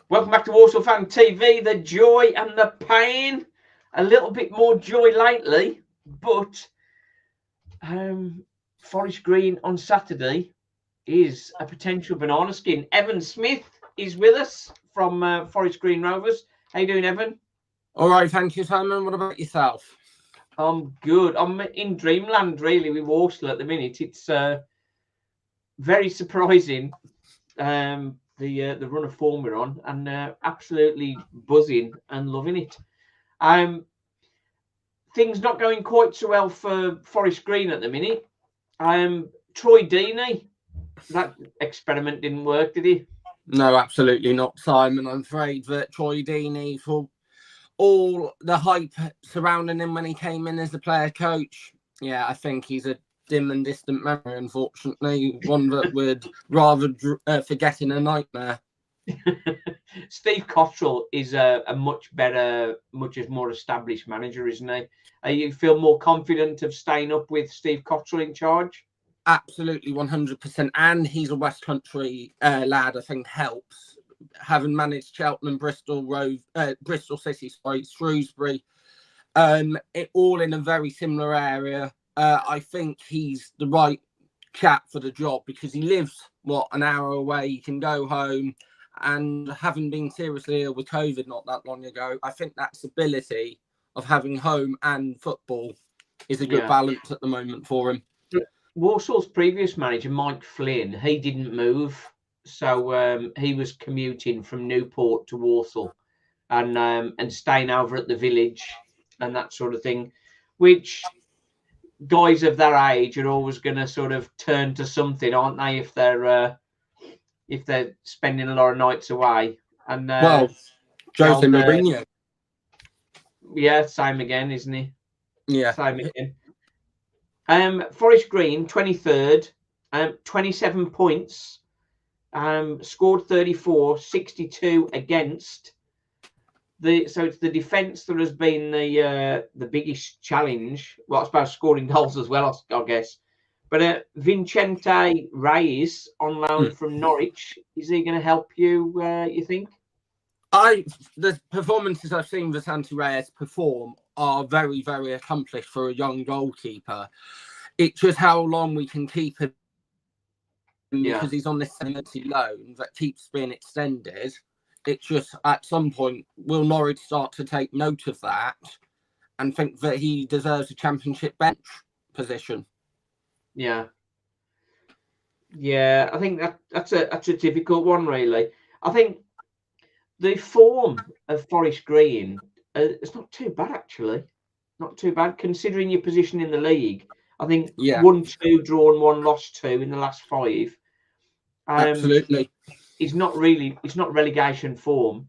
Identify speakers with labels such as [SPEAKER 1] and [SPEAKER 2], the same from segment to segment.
[SPEAKER 1] Welcome back to Walsall Fan TV. The joy and the pain. A little bit more joy lately, but Forest Green on Saturday is a potential banana skin. Evan Smith is with us from Forest Green Rovers. How you doing, Evan?
[SPEAKER 2] All right, thank you, Simon. What about yourself?
[SPEAKER 1] I'm good. I'm in dreamland, really, with Walsall at the minute. It's very surprising. The run of form we're on, and absolutely buzzing and loving it. Things not going quite so well for Forest Green at the minute. Troy Deeney, that experiment didn't work, did he?
[SPEAKER 2] No, absolutely not, Simon. I'm afraid that Troy Deeney, for all the hype surrounding him when he came in as a player coach, I think he's a dim and distant memory, unfortunately. One that would rather forget in a nightmare.
[SPEAKER 1] Steve Cottrell is a much more established manager, isn't he? You feel more confident of staying up with Steve Cottrell in charge?
[SPEAKER 2] Absolutely, 100%. And he's a West Country lad, I think helps. Having managed Cheltenham, Bristol City, Shrewsbury, it all in a very similar area. I think he's the right chap for the job because he lives, an hour away. He can go home. And having been seriously ill with COVID not that long ago, I think that stability of having home and football is a good balance at the moment for him.
[SPEAKER 1] Walsall's previous manager, Mike Flynn, he didn't move. So he was commuting from Newport to Walsall and staying over at the village and that sort of thing, which guys of their age are always going to sort of turn to something, aren't they, if they're spending a lot of nights away. And
[SPEAKER 2] Jose Mourinho.
[SPEAKER 1] Same again, isn't he?
[SPEAKER 2] Yeah.
[SPEAKER 1] Same again. Forest Green, 23rd, 27 points, scored 34, 62 against. So it's the defence that has been the biggest challenge. Well, I suppose scoring goals as well, I guess. But Vincente Reyes on loan from Norwich, is he going to help you, you think?
[SPEAKER 2] The performances I've seen Vicente Reyes perform are very, very accomplished for a young goalkeeper. It's just how long we can keep him because he's on this sanity loan that keeps being extended. It's just at some point, will Norwich start to take note of that and think that he deserves a championship bench position?
[SPEAKER 1] Yeah, I think that's a difficult one, really. I think the form of Forest Green it's not too bad, actually. Not too bad considering your position in the league. I think 1-2 drawn, 1 lost 2 in the last 5.
[SPEAKER 2] Absolutely.
[SPEAKER 1] It's not relegation form.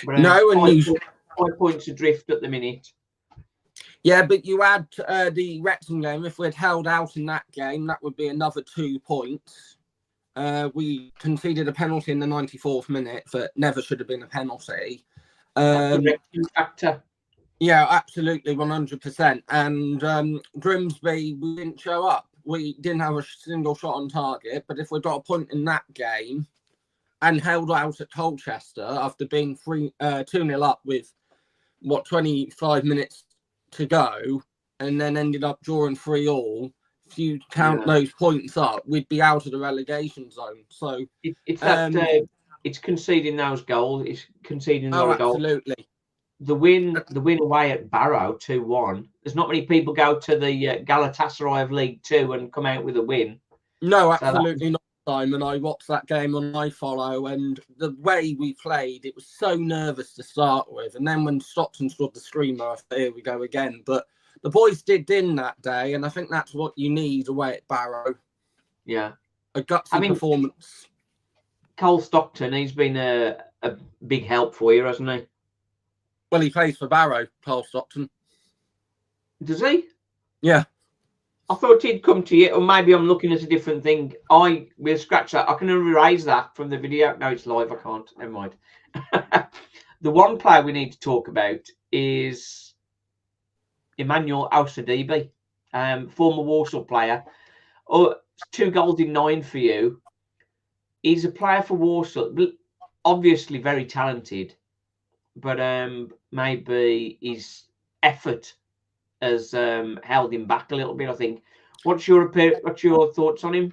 [SPEAKER 1] But,
[SPEAKER 2] no, and
[SPEAKER 1] 5 points adrift at the minute.
[SPEAKER 2] Yeah, but you add the Wrexham game. If we'd held out in that game, that would be another 2 points. We conceded a penalty in the 94th minute that never should have been a penalty.
[SPEAKER 1] Factor.
[SPEAKER 2] Yeah, absolutely, 100%. And Grimsby, we didn't show up. We didn't have a single shot on target. But if we got a point in that game and held out at Colchester after being 2-0 up with, 25 minutes to go, and then ended up drawing 3-3, if you count those points up, we'd be out of the relegation zone. So
[SPEAKER 1] it's conceding those goals. It's conceding those goals.
[SPEAKER 2] Absolutely.
[SPEAKER 1] The win away at Barrow 2-1. There's not many people go to the Galatasaray of League 2 and come out with a win.
[SPEAKER 2] No, absolutely not, Simon. I watched that game on iFollow, and the way we played, it was so nervous to start with. And then when Stockton scored the screamer, I thought, here we go again. But the boys did in that day, and I think that's what you need away at Barrow.
[SPEAKER 1] Yeah.
[SPEAKER 2] A gutsy performance.
[SPEAKER 1] Cole Stockton, he's been a big help for you, hasn't he?
[SPEAKER 2] Well, he plays for Barrow, Cole Stockton.
[SPEAKER 1] Does he?
[SPEAKER 2] Yeah.
[SPEAKER 1] I thought he'd come to you, or maybe I'm looking at a different thing. We'll scratch that. I can erase that from the video. No, it's live. I can't. Never mind. The one player we need to talk about is Emanuel Adegboyega, former Walsall player. 2 goals in 9 for you. He's a player for Walsall. obviously very talented, but maybe his effort has held him back a little bit, I think. What's your thoughts on him?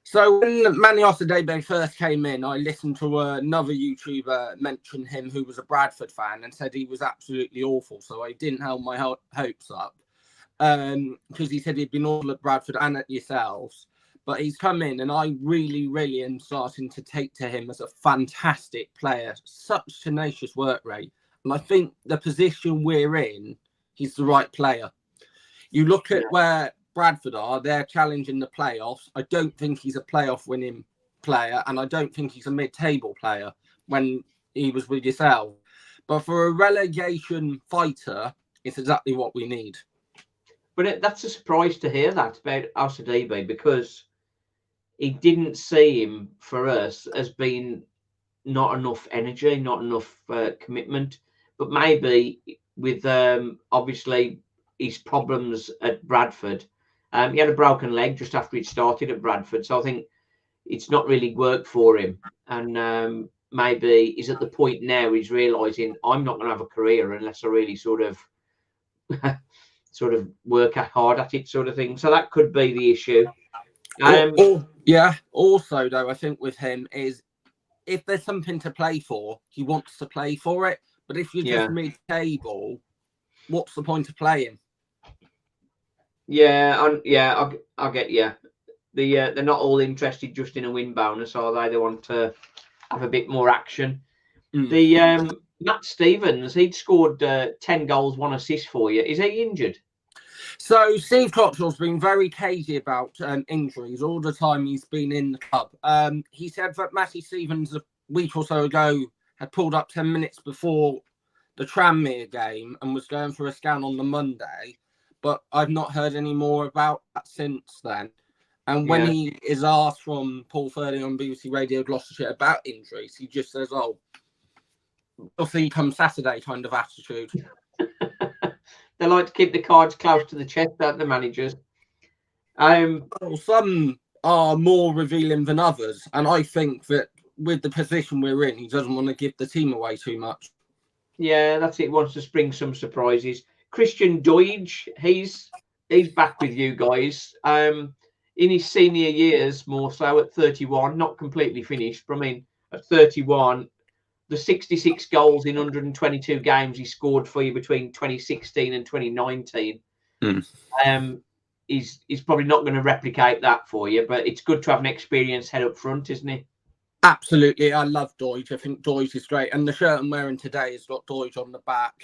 [SPEAKER 2] So when Emanuel Adegboyega first came in, I listened to another YouTuber mention him who was a Bradford fan and said he was absolutely awful. So I didn't hold my hopes up because he said he'd been all at Bradford and at yourselves. But he's come in and I really, really am starting to take to him as a fantastic player. Such tenacious work rate. And I think the position we're in, he's the right player. You look at where Bradford are, they're challenging the playoffs. I don't think he's a playoff winning player, and I don't think he's a mid-table player when he was with yourself. But for a relegation fighter, it's exactly what we need.
[SPEAKER 1] But that's a surprise to hear that about Adegboyega, because he didn't see him for us as being not enough energy, not enough commitment. But maybe with obviously his problems at Bradford, he had a broken leg just after he started at Bradford, so I think it's not really worked for him. And maybe he's at the point now he's realising I'm not going to have a career unless I really sort of work hard at it, sort of thing. So that could be the issue.
[SPEAKER 2] Also, though, I think with him is if there's something to play for, he wants to play for it. But if you're just mid-table, what's the point of playing?
[SPEAKER 1] I get you. They're not all interested just in a win bonus, are they? They want to have a bit more action. Matt Stevens, he'd scored 10 goals, 1 assist for you. Is he injured?
[SPEAKER 2] So Steve Coxwell's been very cagey about injuries all the time he's been in the club. He said that Matty Stevens a week or so ago had pulled up 10 minutes before the Tranmere game and was going for a scan on the Monday. But I've not heard any more about that since then. And when he is asked from Paul Furley on BBC Radio Gloucestershire about injuries, he just says, "Oh, we'll see come Saturday," kind of attitude.
[SPEAKER 1] They like to keep the cards close to the chest, don't the managers?
[SPEAKER 2] Some are more revealing than others. And I think that with the position we're in, he doesn't want to give the team away too much.
[SPEAKER 1] Yeah, that's it. He wants to spring some surprises. Christian Doige, he's back with you guys. In his senior years, more so at 31, not completely finished, but I mean, at 31, the 66 goals in 122 games he scored for you between 2016 and 2019. He's probably not going to replicate that for you, but it's good to have an experienced head up front, isn't it?
[SPEAKER 2] Absolutely. I love Doige. I think Doige is great. And the shirt I'm wearing today has got Doige on the back.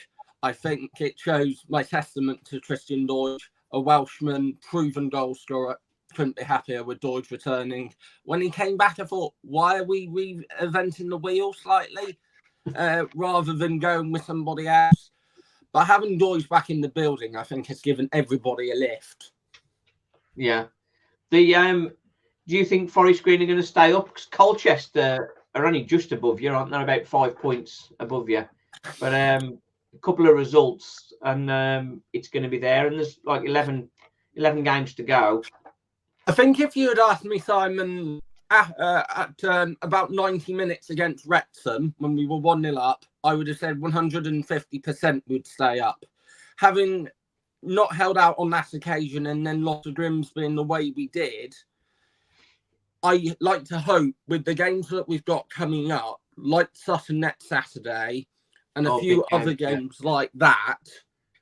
[SPEAKER 2] I think it shows my testament to Christian Doige, a Welshman, proven goal scorer. Couldn't be happier with Doige returning. When he came back, I thought, why are we reinventing the wheel slightly rather than going with somebody else? But having Doige back in the building, I think, has given everybody a lift.
[SPEAKER 1] Yeah. Do you think Forest Green are going to stay up? Because Colchester are only just above you, aren't they? About 5 points above you. But a couple of results and it's going to be there. And there's like 11 games to go.
[SPEAKER 2] I think if you had asked me, Simon, at about 90 minutes against Wrexham, when we were 1-0 up, I would have said 150% would stay up. Having not held out on that occasion and then lost to Grimsby in the way we did, I like to hope with the games that we've got coming up, like Sutton next Saturday and a few other games like that,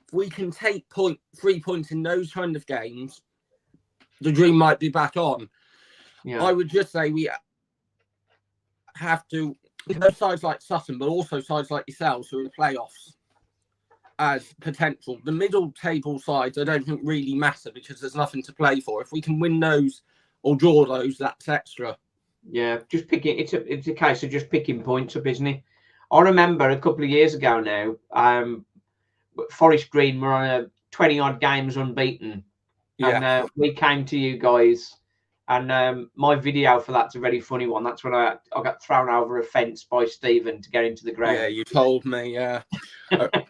[SPEAKER 2] if we can take 3 points in those kind of games, the dream might be back on. I would just say we have to, sides like Sutton, but also sides like yourselves who are in the playoffs as potential. The middle table sides, I don't think really matter because there's nothing to play for. If we can win those or draw those, that's extra. Yeah,
[SPEAKER 1] just picking. It's a case of just picking points up, isn't it? I remember a couple of years ago now, Forest Green were on a 20-odd games unbeaten. And we came to you guys, and my video for that's a very funny one. That's when I got thrown over a fence by Stephen to get into the ground.
[SPEAKER 2] Yeah, you told me. Yeah,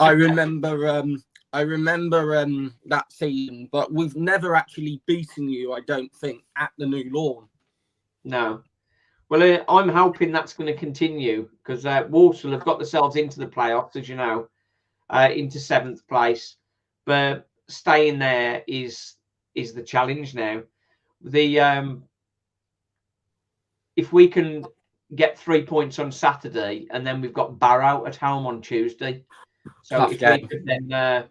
[SPEAKER 2] I remember. I remember that season, but we've never actually beaten you. I don't think at the New Lawn.
[SPEAKER 1] No. Well, I'm hoping that's going to continue because Walsall have got themselves into the playoffs, as you know, into 7th place. But staying there is the challenge now. If we can get 3 points on Saturday, and then we've got Barrow at home on Tuesday. So
[SPEAKER 2] Tough
[SPEAKER 1] if
[SPEAKER 2] game.
[SPEAKER 1] we could then,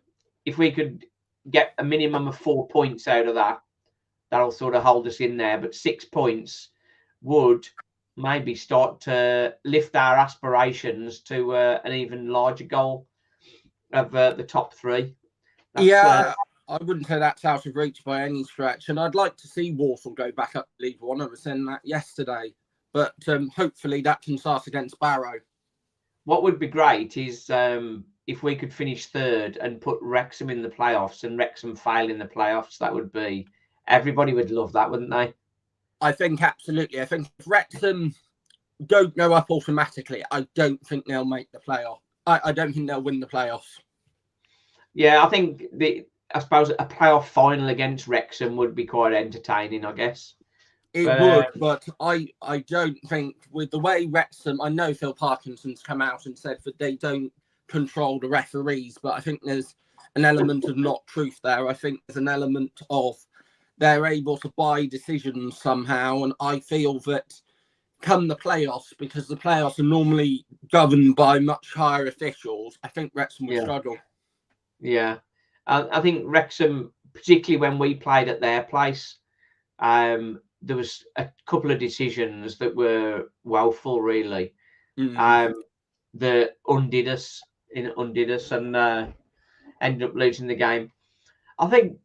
[SPEAKER 1] if we could get a minimum of 4 points out of that, that'll sort of hold us in there. But 6 points would maybe start to lift our aspirations to an even larger goal of the top 3.
[SPEAKER 2] I wouldn't say that's out of reach by any stretch, and I'd like to see Walsall go back up to League One. I was saying that yesterday, but hopefully that can start against Barrow.
[SPEAKER 1] What would be great is if we could finish 3rd and put Wrexham in the playoffs, and Wrexham fail in the playoffs. That would be, everybody would love that, wouldn't they?
[SPEAKER 2] I think absolutely. I think if Wrexham don't go up automatically, I don't think they'll make the playoff. I don't think they'll win the playoffs.
[SPEAKER 1] Yeah, I think I suppose a playoff final against Wrexham would be quite entertaining, I guess.
[SPEAKER 2] It would, but I don't think with the way Wrexham, I know Phil Parkinson's come out and said that they don't control the referees, but I think there's an element of not truth there. I think there's an element of they're able to buy decisions somehow, and I feel that come the playoffs, because the playoffs are normally governed by much higher officials, I think Wrexham will struggle.
[SPEAKER 1] Yeah, I think Wrexham, particularly when we played at their place, there was a couple of decisions that were woeful, really, that undid us and ended up losing the game. I think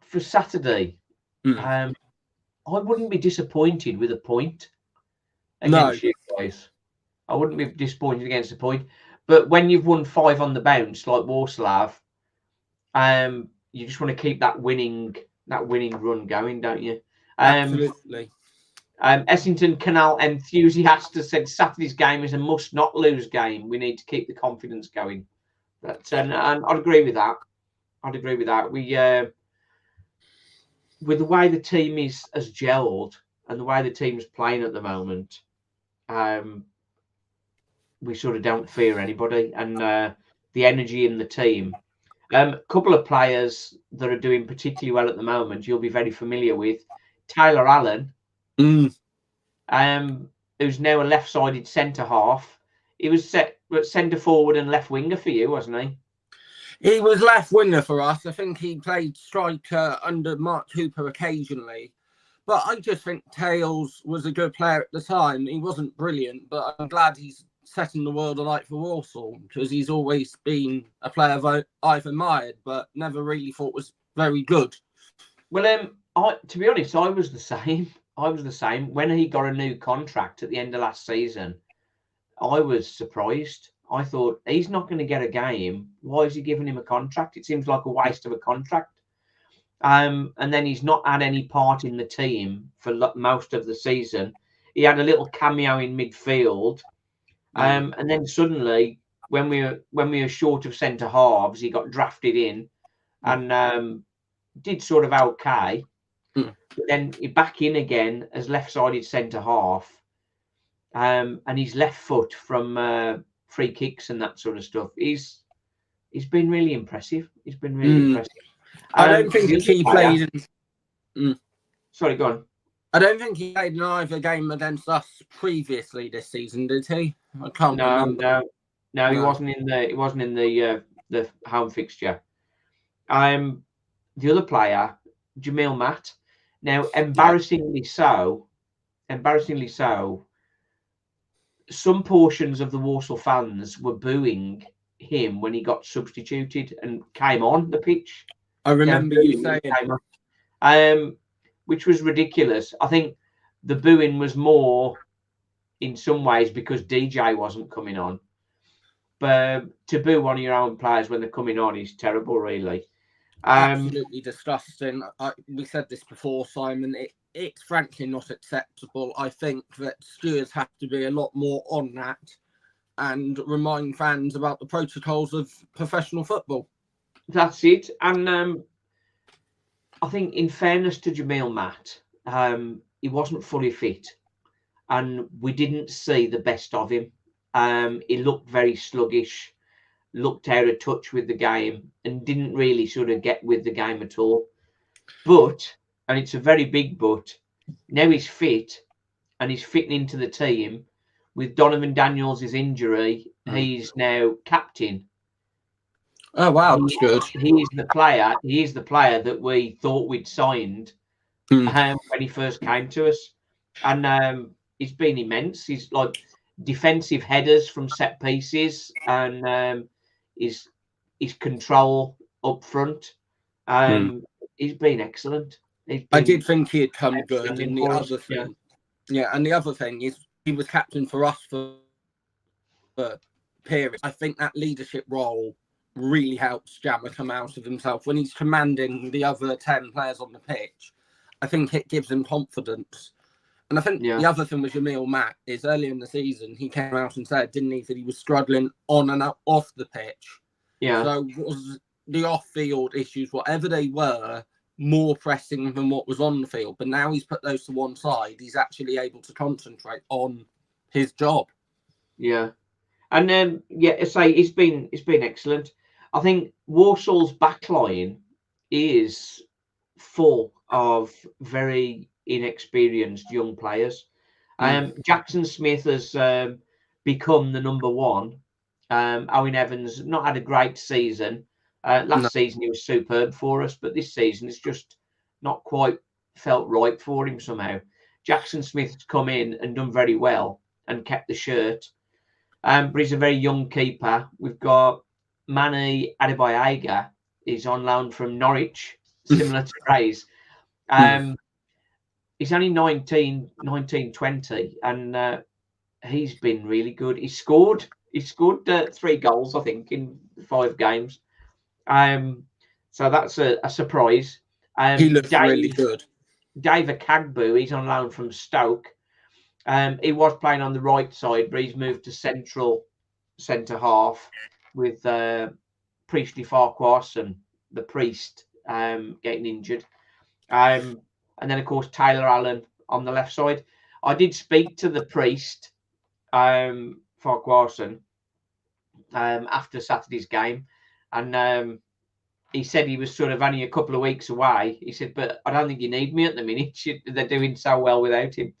[SPEAKER 1] for Saturday, I wouldn't be disappointed with a point against you guys. I wouldn't be disappointed against a point. But when you've won 5 on the bounce, like Walsall have, you just want to keep that winning run going, don't you?
[SPEAKER 2] Absolutely.
[SPEAKER 1] Essington Canal enthusiast has said Saturday's game is a must-not-lose game. We need to keep the confidence going. And I'd agree with that. We, with the way the team has gelled and the way the team's playing at the moment, we sort of don't fear anybody, and the energy in the team. A couple of players that are doing particularly well at the moment, you'll be very familiar with. Tyler Allen, who's now a left-sided centre half. He was set centre forward and left winger for you, wasn't he?
[SPEAKER 2] He was left winger for us. I think he played striker under Mark Hooper occasionally. But I just think Tails was a good player at the time. He wasn't brilliant, but I'm glad he's setting the world alight for Walsall, because he's always been a player I've admired, but never really thought was very good.
[SPEAKER 1] Well, to be honest, I was the same. When he got a new contract at the end of last season, I was surprised. I thought, he's not going to get a game. Why is he giving him a contract? It seems like a waste of a contract. And then he's not had any part in the team for most of the season. He had a little cameo in midfield. And then suddenly, when we were short of centre halves, he got drafted in and did sort of okay. But then he back in again as left-sided centre half, and his left foot from free kicks and that sort of stuff. He's been really impressive. Impressive.
[SPEAKER 2] I don't think he played.
[SPEAKER 1] Sorry, go on.
[SPEAKER 2] I don't think he played in either game against us previously this season, did he? I can't remember.
[SPEAKER 1] No, he wasn't in the home fixture. The other player, Jamil Matt. Now, embarrassingly so, some portions of the Walsall fans were booing him when he got substituted and came on the pitch.
[SPEAKER 2] I remember you saying,
[SPEAKER 1] which was ridiculous. I think the booing was more in some ways because DJ wasn't coming on. But to boo one of your own players when they're coming on is terrible, really.
[SPEAKER 2] Absolutely disgusting. We said this before, Simon. It's frankly not acceptable. I think that stewards have to be a lot more on that and remind fans about the protocols of professional football.
[SPEAKER 1] That's it. And I think, in fairness to Jamil Matt, he wasn't fully fit and we didn't see the best of him. He looked very sluggish, looked out of touch with the game, and didn't really sort of get with the game at all. But, and it's a very big but, now he's fit and he's fitting into the team. With Donovan Daniels' injury, he's now captain.
[SPEAKER 2] Oh wow, that's good.
[SPEAKER 1] He is the player. He is the player that we thought we'd signed when he first came to us, and he's been immense. He's like defensive headers from set pieces, and his control up front. He's been excellent.
[SPEAKER 2] I did think he'd come good, and the other thing, and the other thing is he was captain for us for periods. I think that leadership role really helps Jammer come out of himself when he's commanding the other 10 players on the pitch. I think it gives him confidence. And I think the other thing with Jamil Matt is earlier in the season, he came out and said, didn't he, that he was struggling on and off the pitch.
[SPEAKER 1] Yeah.
[SPEAKER 2] So was the off-field issues, whatever they were, more pressing than what was on the field? But now he's put those to one side. He's actually able to concentrate on his job.
[SPEAKER 1] Yeah. And then, say it's been excellent. I think Walsall's backline is full of very inexperienced young players. Jackson Smith has become the number one. Owen Evans not had a great season. Last season he was superb for us, but this season it's just not quite felt right for him somehow. Jackson Smith's come in and done very well and kept the shirt. But he's a very young keeper. We've got Emanuel Adegboyega. He's on loan from Norwich, similar to Ray's. He's only 19, 20, and he's been really good. He scored 3 goals, I think, in 5 games. So that's a surprise.
[SPEAKER 2] He looks really good.
[SPEAKER 1] David Kagbu, he's on loan from Stoke. He was playing on the right side, but he's moved to centre half with Priestley Farquhar and the Priest getting injured. And then, of course, Taylor Allen on the left side. I did speak to the Priest, Farquhar, after Saturday's game, and he said he was sort of only a couple of weeks away. He said, but I don't think you need me at the minute. They're doing so well without him.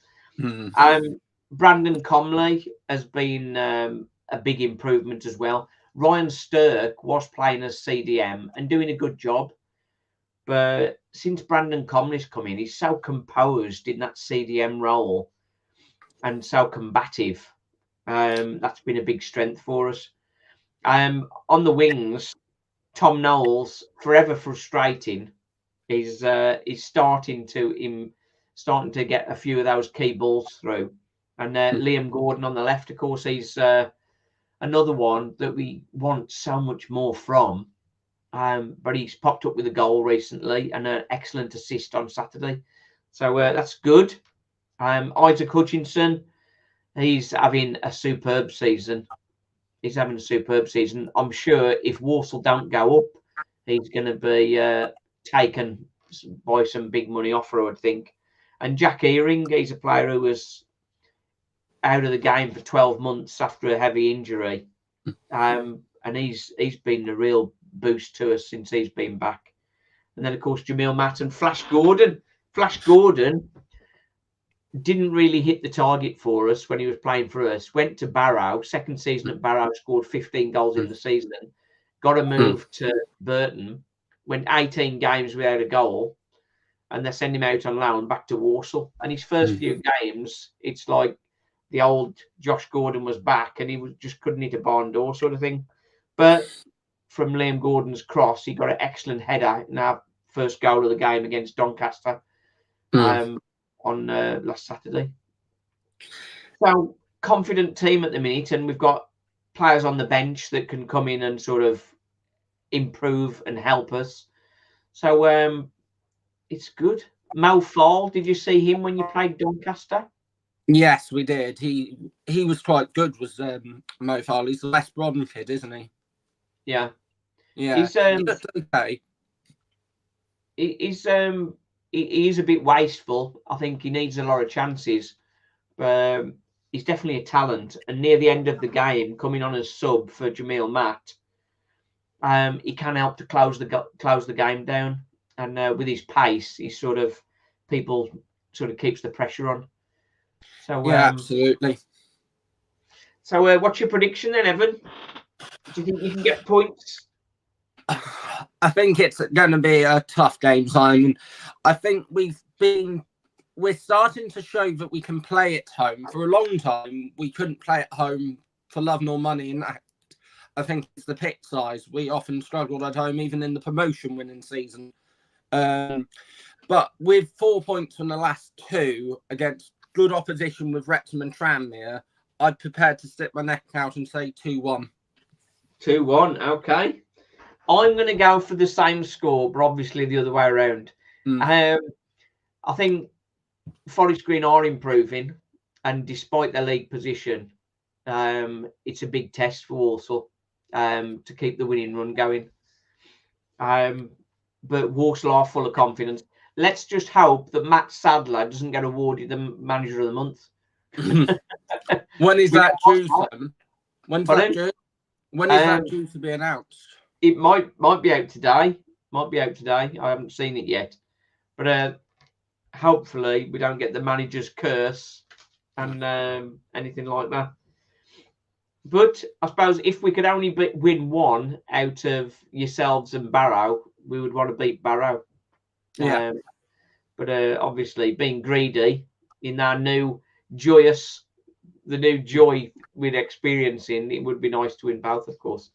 [SPEAKER 1] Brandon Comley has been a big improvement as well. Ryan Stirk was playing as CDM and doing a good job. But since Brandon Comley's come in, he's so composed in that CDM role and so combative. That's been a big strength for us. On the wings, Tom Knowles, forever frustrating, is starting to get a few of those key balls through. And Liam Gordon on the left, of course, he's another one that we want so much more from. But he's popped up with a goal recently and an excellent assist on Saturday. So that's good. Isaac Hutchinson, he's having a superb season. I'm sure if Walsall don't go up, he's going to be taken by some big money offer, I would think. And Jack Earing, he's a player who was out of the game for 12 months after a heavy injury. And he's been a real boost to us since he's been back. And then, of course, Jamil Matt and Flash Gordon. Flash Gordon didn't really hit the target for us when he was playing for us. Went to Barrow, second season at Barrow, scored 15 goals in the season. Got a move to Burton, went 18 games without a goal, and they send him out on loan back to Walsall. And his first few games, it's like the old Josh Gordon was back and he just couldn't hit a barn door sort of thing. But from Liam Gordon's cross, he got an excellent header in our first goal of the game against Doncaster on last Saturday. So confident team at the minute, and we've got players on the bench that can come in and sort of improve and help us. So it's good. Mo Fall, did you see him when you played Doncaster?
[SPEAKER 2] Yes, we did. He was quite good, was Mo Fall. He's the West Brom kid, isn't he?
[SPEAKER 1] Yeah.
[SPEAKER 2] Yeah.
[SPEAKER 1] He's okay. He is a bit wasteful. I think he needs a lot of chances, He's definitely a talent. And near the end of the game, coming on as sub for Jamil Matt, he can help to close the game down. And with his pace, he sort of keeps the pressure on. So
[SPEAKER 2] yeah, absolutely.
[SPEAKER 1] So what's your prediction then, Evan? Do you think you can get points?
[SPEAKER 2] I think it's going to be a tough game, Simon. I think we're starting to show that we can play at home. For a long time, we couldn't play at home for love nor money, and I think it's the pitch size. We often struggled at home, even in the promotion winning season. But with 4 points from the last 2 against good opposition with Wrexham and Tranmere, I'd prepared to stick my neck out and say 2-1.
[SPEAKER 1] 2-1, okay. I'm going to go for the same score, but obviously the other way around. I think Forest Green are improving, and despite their league position, it's a big test for Walsall to keep the winning run going. But Walsall are full of confidence. Let's just hope that Matt Sadler doesn't get awarded the Manager of the Month.
[SPEAKER 2] When is that due, Simon? When's that due? When is that due to be announced?
[SPEAKER 1] It might be out today. I haven't seen it yet. But hopefully we don't get the manager's curse and anything like that. But I suppose if we could only win one out of yourselves and Barrow, we would want to beat Barrow.
[SPEAKER 2] Yeah.
[SPEAKER 1] But obviously, being greedy in our new joy we're experiencing, it would be nice to win both, of course.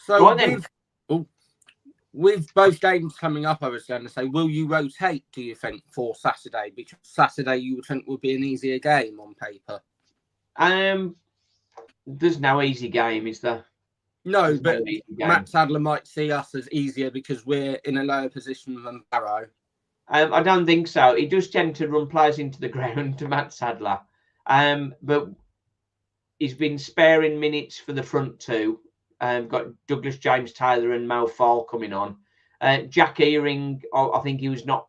[SPEAKER 2] So right with both games coming up, I was going to say, will you rotate, do you think, for Saturday? Because Saturday you would think would be an easier game on paper.
[SPEAKER 1] There's no easy game, is there?
[SPEAKER 2] No, but Matt Sadler might see us as easier because we're in a lower position than Barrow.
[SPEAKER 1] I don't think so. He does tend to run players into the ground to Matt Sadler. But he's been sparing minutes for the front 2. Got Douglas James Taylor and Mal Fall coming on. Jack Earing, I think he was not.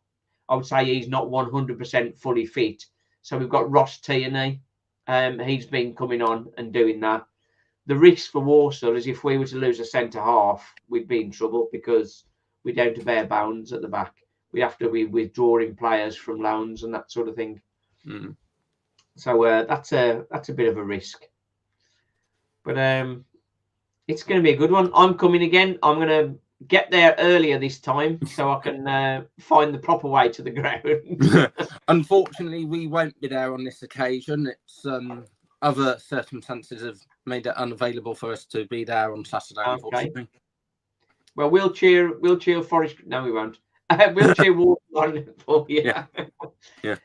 [SPEAKER 1] I would say he's not 100% fully fit. So we've got Ross Tierney. He's been coming on and doing that. The risk for Walsall is if we were to lose a centre half, we'd be in trouble because we're down to bare bones at the back. We have to be withdrawing players from loans and that sort of thing. So that's a bit of a risk. But it's going to be a good one. I'm coming again. I'm going to get there earlier this time so I can find the proper way to the ground.
[SPEAKER 2] Unfortunately, we won't be there on this occasion. It's other circumstances have made it unavailable for us to be there on Saturday. Okay. Unfortunately.
[SPEAKER 1] Well, we'll cheer Forest. No, we won't. We'll cheer Walsall on for you.
[SPEAKER 2] Yeah.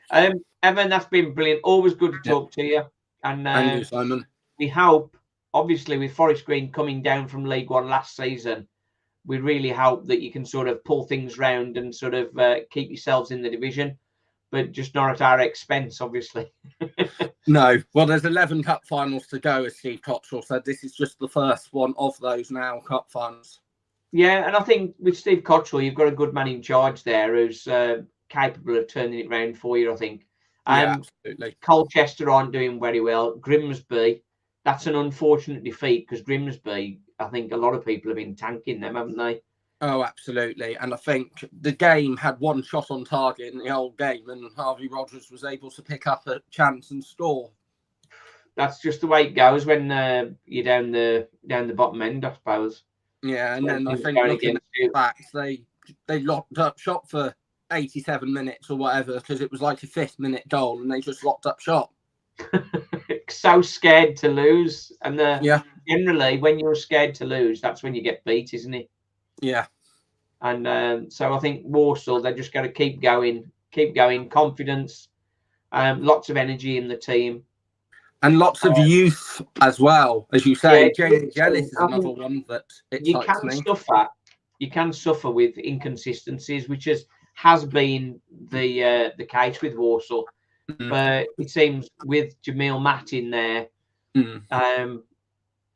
[SPEAKER 1] Evan, that's been brilliant. Always good to talk to you.
[SPEAKER 2] And you, Simon.
[SPEAKER 1] We hope, obviously, with Forest Green coming down from League One last season, we really hope that you can sort of pull things round and sort of keep yourselves in the division, but just not at our expense, obviously.
[SPEAKER 2] No. Well, there's 11 cup finals to go, as Steve Cottrell said. This is just the first one of those now, cup finals. Yeah,
[SPEAKER 1] and I think with Steve Cottrell, you've got a good man in charge there who's capable of turning it round for you, I think.
[SPEAKER 2] Yeah, absolutely.
[SPEAKER 1] Colchester aren't doing very well. Grimsby, that's an unfortunate defeat because Grimsby, I think a lot of people have been tanking them, haven't they?
[SPEAKER 2] Oh, absolutely. And I think the game had one shot on target in the old game and Harvey Rogers was able to pick up a chance and score.
[SPEAKER 1] That's just the way it goes when you're down the bottom end, I suppose.
[SPEAKER 2] Yeah, and then I think looking at the facts, they locked up shop for 87 minutes or whatever because it was like a 5th minute goal and they just locked up shop.
[SPEAKER 1] So scared to lose. And generally, when you're scared to lose, that's when you get beat, isn't it?
[SPEAKER 2] Yeah.
[SPEAKER 1] And so I think Walsall, they're just going to keep going, confidence, lots of energy in the team.
[SPEAKER 2] And lots of youth as well, as you say. James Ellis is another one that excites me.
[SPEAKER 1] You can suffer with inconsistencies, which has been the case with Walsall. But it seems with Jamil Matt in there,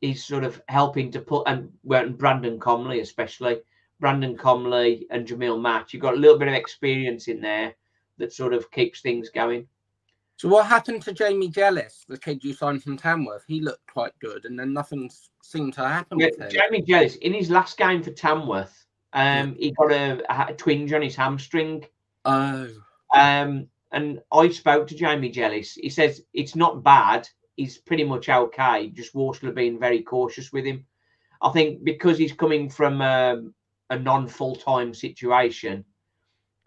[SPEAKER 1] he's sort of helping to put, and Brandon Comley especially, Brandon Comley and Jamil Matt, you've got a little bit of experience in there that sort of keeps things going.
[SPEAKER 2] So what happened to Jamie Jellis, the kid you signed from Tamworth? He looked quite good, and then nothing seemed to happen with him.
[SPEAKER 1] Jamie Jellis, in his last game for Tamworth, he got a twinge on his hamstring.
[SPEAKER 2] Oh.
[SPEAKER 1] And I spoke to Jamie Jellis. He says it's not bad. He's pretty much okay. Just Walsall have been very cautious with him. I think because he's coming from a non-full-time situation,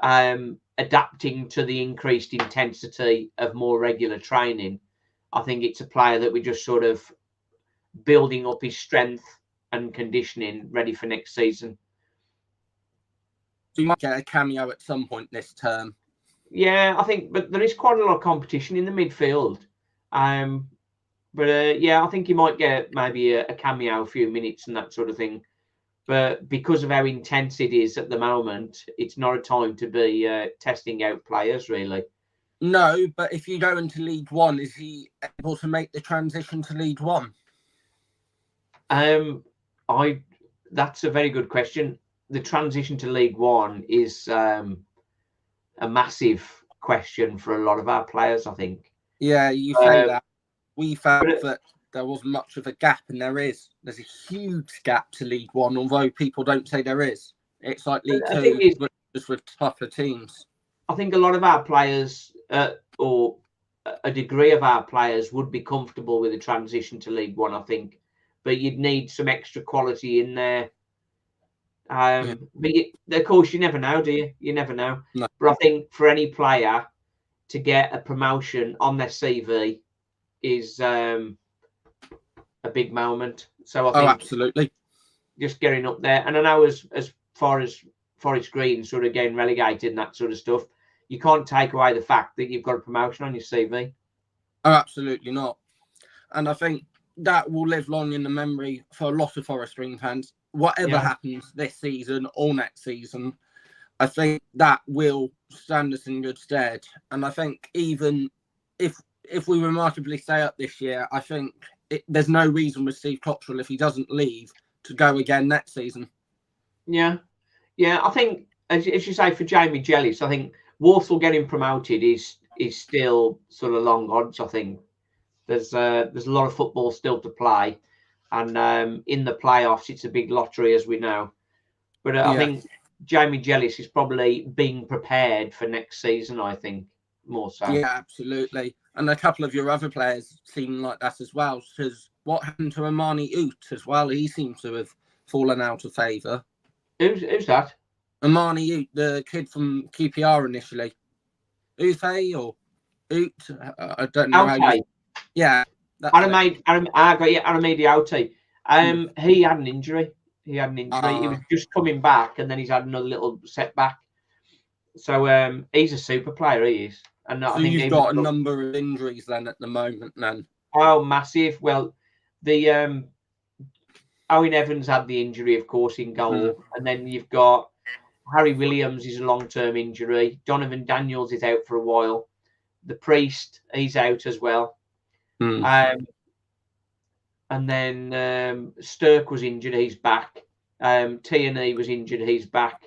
[SPEAKER 1] adapting to the increased intensity of more regular training, I think it's a player that we're just sort of building up his strength and conditioning ready for next season.
[SPEAKER 2] So you might get a cameo at some point this term.
[SPEAKER 1] Yeah, I think, but there is quite a lot of competition in the midfield. Yeah, I think he might get maybe a cameo, a few minutes and that sort of thing. But because of how intense it is at the moment, it's not a time to be testing out players, really.
[SPEAKER 2] No, but if you go into League One, is he able to make the transition to League One?
[SPEAKER 1] That's a very good question. The transition to League One is a massive question for a lot of our players, I think.
[SPEAKER 2] Yeah, you say that. We felt that there wasn't much of a gap, and there's a huge gap to League One, although people don't say there is. It's like League Two, but just with tougher teams.
[SPEAKER 1] I think a lot of our players, or a degree of our players, would be comfortable with a transition to League One, I think. But you'd need some extra quality in there. But of course, you never know, do you? You never know.
[SPEAKER 2] No.
[SPEAKER 1] But I think for any player to get a promotion on their CV is a big moment. So I think
[SPEAKER 2] absolutely,
[SPEAKER 1] just getting up there. And I know as far as Forest Green sort of getting relegated and that sort of stuff, you can't take away the fact that you've got a promotion on your CV.
[SPEAKER 2] Oh, absolutely not. And I think that will live long in the memory for a lot of Forest Green fans. Whatever happens this season or next season, I think that will stand us in good stead. And I think even if we remarkably stay up this year, I think there's no reason with Steve Cottrell, if he doesn't leave, to go again next season.
[SPEAKER 1] Yeah. I think, as you say, for Jamie Jellis, I think Walsall getting promoted is still sort of long odds. I think there's a lot of football still to play, and in the playoffs, it's a big lottery, as we know. But I think Jamie Jellis is probably being prepared for next season, I think, more so.
[SPEAKER 2] Yeah, absolutely. And a couple of your other players seem like that as well. Because what happened to Amani Oot as well? He seems to have fallen out of favour.
[SPEAKER 1] Who's that?
[SPEAKER 2] Amani Oot, the kid from QPR initially. Ute or Oot? I don't know. Yeah.
[SPEAKER 1] Aramedi Oute. He had an injury. He was just coming back, and then he's had another little setback. So he's a super player. He is. And
[SPEAKER 2] so I think you've got a number of injuries then at the moment. Then.
[SPEAKER 1] Oh, massive. Well, the Owen Evans had the injury, of course, in goal, and then you've got Harry Williams is a long-term injury. Donovan Daniels is out for a while. The Priest, he's out as well. And then Stirk was injured, he's back. T&E was injured, he's back.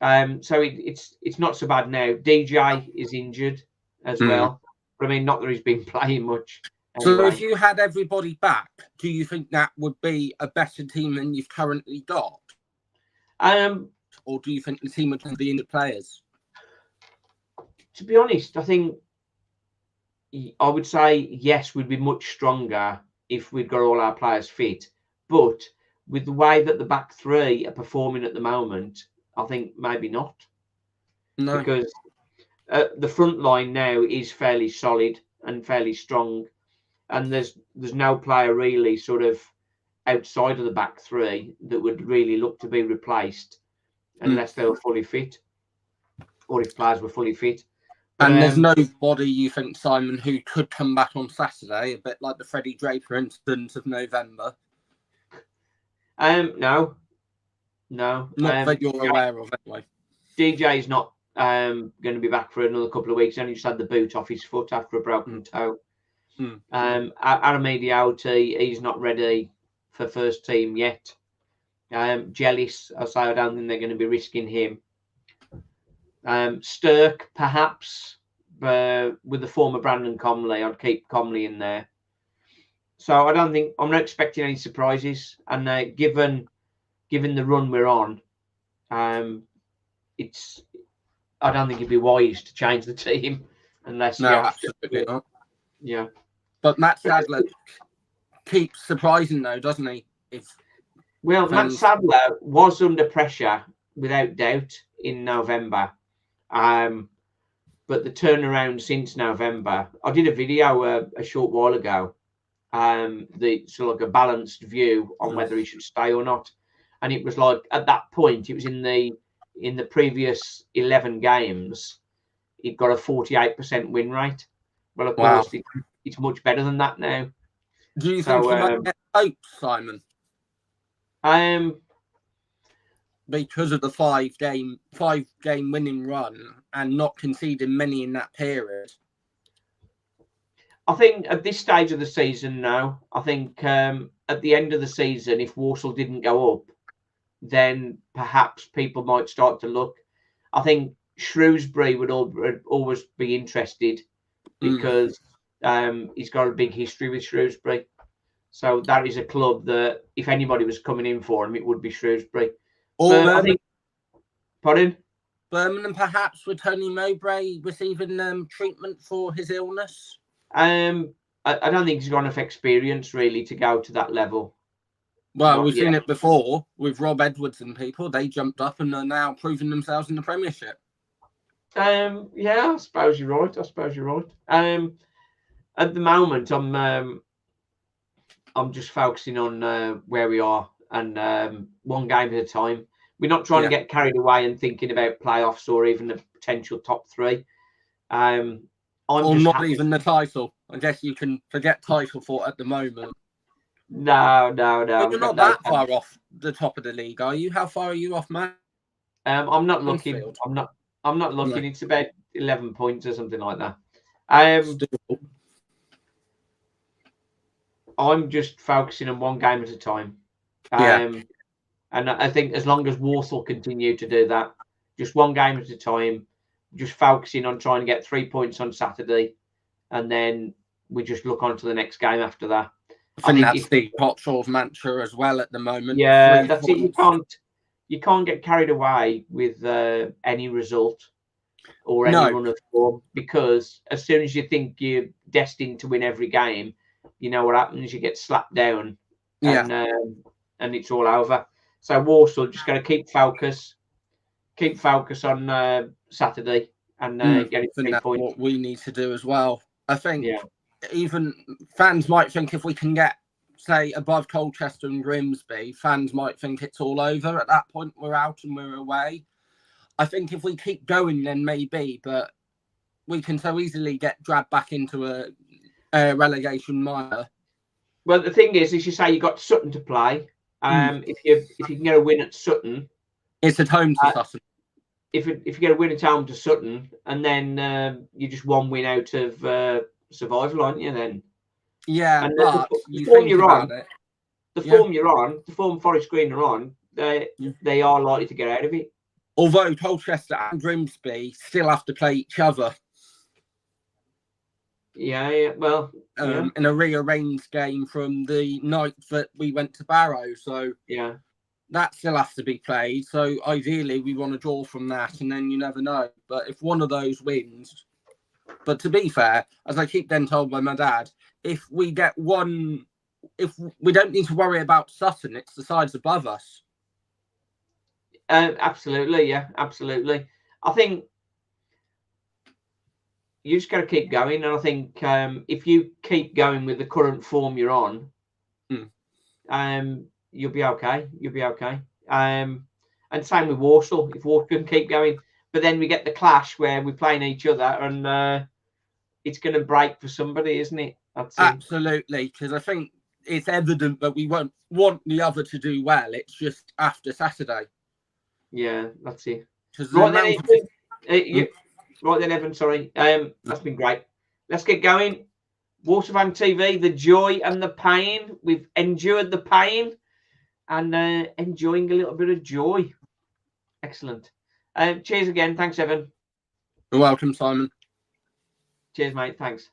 [SPEAKER 1] So it's not so bad now. DJ is injured as well. But I mean, not that he's been playing much.
[SPEAKER 2] Anyway. So if you had everybody back, do you think that would be a better team than you've currently got? Or do you think the team would have the injured players?
[SPEAKER 1] To be honest, I think I would say yes, we'd be much stronger if we'd got all our players fit. But with the way that the back three are performing at the moment, I think maybe not.
[SPEAKER 2] No.
[SPEAKER 1] Because the front line now is fairly solid and fairly strong. And there's no player really sort of outside of the back three that would really look to be replaced unless they were fully fit, or if players were fully fit.
[SPEAKER 2] And there's nobody you think, Simon, who could come back on Saturday, a bit like the Freddie Draper incident of November?
[SPEAKER 1] No.
[SPEAKER 2] Not that you're aware of, anyway.
[SPEAKER 1] DJ's not going to be back for another couple of weeks. He only just had the boot off his foot after a broken toe. Aramedi Oute, he's not ready for first team yet. Jellis, I don't think they're going to be risking him. Stirk, perhaps, with the former Brandon Comley. I'd keep Comley in there. So I'm not expecting any surprises. And given the run we're on, I don't think it'd be wise to change the team unless
[SPEAKER 2] No,
[SPEAKER 1] you have
[SPEAKER 2] absolutely not.
[SPEAKER 1] Yeah.
[SPEAKER 2] But Matt Sadler keeps surprising, though, doesn't he?
[SPEAKER 1] Matt Sadler was under pressure, without doubt, in November. But the turnaround since November, I did a video a short while ago, like a balanced view on whether he should stay or not. And it was like, at that point, it was in the previous 11 games, he'd got a 48% win rate. Well, of course, it's much better than that now.
[SPEAKER 2] Do you think he might get hope, Simon? Because of the five game winning run and not conceding many in that period.
[SPEAKER 1] I think at this stage of the season, no. I think at the end of the season, if Walsall didn't go up, then perhaps people might start to look. I think Shrewsbury would always be interested because he's got a big history with Shrewsbury. So that is a club that if anybody was coming in for him, it would be Shrewsbury. Pardon?
[SPEAKER 2] Birmingham, perhaps, with Tony Mowbray receiving treatment for his illness?
[SPEAKER 1] I don't think he's got enough experience, really, to go to that level.
[SPEAKER 2] Well, we've seen it before with Rob Edwards and people. They jumped up and are now proving themselves in the Premiership.
[SPEAKER 1] Yeah, I suppose you're right. At the moment, I'm just focusing on where we are and one game at a time. We're not trying to get carried away and thinking about playoffs or even the potential top three. Or
[SPEAKER 2] not even the title. I guess you can forget title for at the moment.
[SPEAKER 1] No.
[SPEAKER 2] But you're not that far off the top of the league, are you? How far are you off, man?
[SPEAKER 1] I'm not looking. I'm not looking. No. It's about 11 points or something like that. I'm just focusing on one game at a time. And I think as long as Walsall continue to do that, just one game at a time, just focusing on trying to get 3 points on Saturday, and then we just look on to the next game after that.
[SPEAKER 2] I think that's the Potshaw's mantra as well at the moment.
[SPEAKER 1] Yeah, that's it. You can't get carried away with any result or any run of form, because as soon as you think you're destined to win every game, you know what happens? You get slapped down, and it's all over. So Walsall just got to keep focus on Saturday and get it 3 points.
[SPEAKER 2] What we need to do as well. I think even fans might think if we can get, say, above Colchester and Grimsby, fans might think it's all over. At that point, we're out and we're away. I think if we keep going, then maybe, but we can so easily get dragged back into a relegation mire.
[SPEAKER 1] Well, the thing is, as you say, you got Sutton to play. If you can get a win at Sutton,
[SPEAKER 2] it's at home to Sutton.
[SPEAKER 1] If you get a win at home to Sutton, and then you're just one win out of survival, aren't you? Then
[SPEAKER 2] and but
[SPEAKER 1] the form you're on, the form Forest Green are on, they are likely to get out of it.
[SPEAKER 2] Although Colchester and Grimsby still have to play each other.
[SPEAKER 1] Well,
[SPEAKER 2] in a rearranged game from the night that we went to Barrow, so that still has to be played. So ideally, we want to draw from that, and then you never know. But if one of those wins, but to be fair, as I keep then told by my dad, if we get one, if we don't need to worry about Sutton, it's the sides above us.
[SPEAKER 1] Absolutely, absolutely. I think you just got to keep going, and I think if you keep going with the current form you're on, you'll be okay. And same with Walsall. If Walsall can keep going, but then we get the clash where we're playing each other, and it's going to break for somebody, isn't it?
[SPEAKER 2] Absolutely, because I think it's evident that we won't want the other to do well. It's just after Saturday.
[SPEAKER 1] Yeah, that's it.
[SPEAKER 2] Right
[SPEAKER 1] then, Evan, sorry. That's been great. Let's get going. Walsall Fan TV, the joy and the pain. We've endured the pain and enjoying a little bit of joy. Excellent. Cheers again. Thanks, Evan.
[SPEAKER 2] You're welcome, Simon.
[SPEAKER 1] Cheers, mate. Thanks.